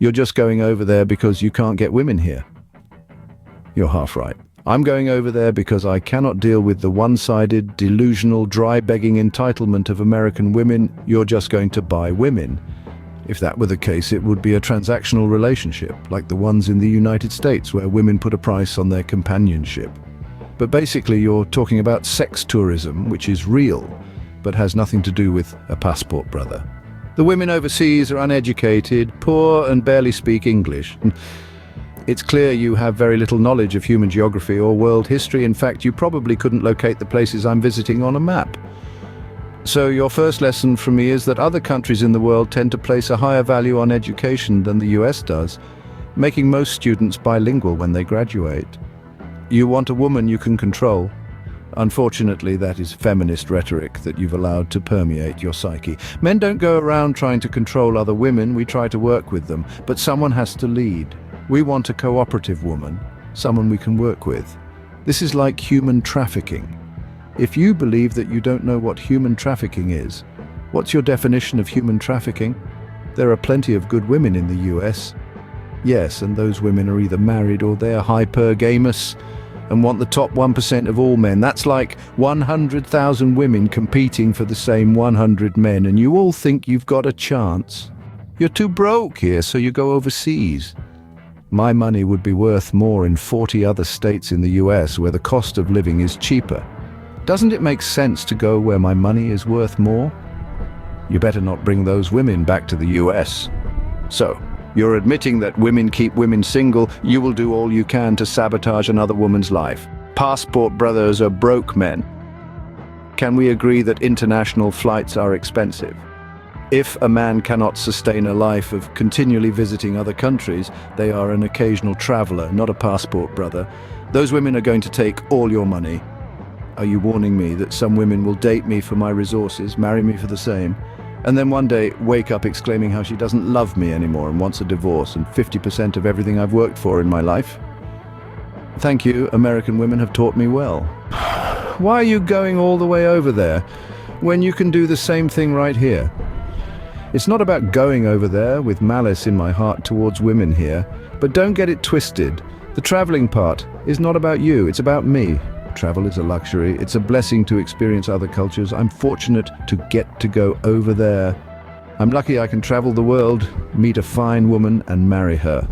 You're just going over there because you can't get women here. You're half right. I'm going over there because I cannot deal with the one-sided, delusional, dry-begging entitlement of American women. You're just going to buy women. If that were the case, it would be a transactional relationship, like the ones in the United States, where women put a price on their companionship. But basically, you're talking about sex tourism, which is real, but has nothing to do with a passport brother. The women overseas are uneducated, poor, and barely speak English. It's clear you have very little knowledge of human geography or world history. In fact, you probably couldn't locate the places I'm visiting on a map. So your first lesson from me is that other countries in the world tend to place a higher value on education than the US does, making most students bilingual when they graduate. You want a woman you can control. Unfortunately, that is feminist rhetoric that you've allowed to permeate your psyche. Men don't go around trying to control other women, we try to work with them, but someone has to lead. We want a cooperative woman, someone we can work with. This is like human trafficking. If you believe that you don't know what human trafficking is, what's your definition of human trafficking? There are plenty of good women in the US. Yes, and those women are either married or they're hypergamous and want the top 1% of all men. That's like 100,000 women competing for the same 100 men, and you all think you've got a chance. You're too broke here, so you go overseas. My money would be worth more in 40 other states in the US where the cost of living is cheaper. Doesn't it make sense to go where my money is worth more? You better not bring those women back to the US. So, you're admitting that women keep women single. You will do all you can to sabotage another woman's life. Passport brothers are broke men. Can we agree that international flights are expensive? If a man cannot sustain a life of continually visiting other countries, they are an occasional traveler, not a passport brother. Those women are going to take all your money. Are you warning me that some women will date me for my resources, marry me for the same, and then one day wake up exclaiming how she doesn't love me anymore and wants a divorce and 50% of everything I've worked for in my life? Thank you, American women have taught me well. Why are you going all the way over there when you can do the same thing right here? It's not about going over there with malice in my heart towards women here, but don't get it twisted. The traveling part is not about you, it's about me. Travel is a luxury. It's a blessing to experience other cultures. I'm fortunate to get to go over there. I'm lucky I can travel the world, meet a fine woman, and marry her.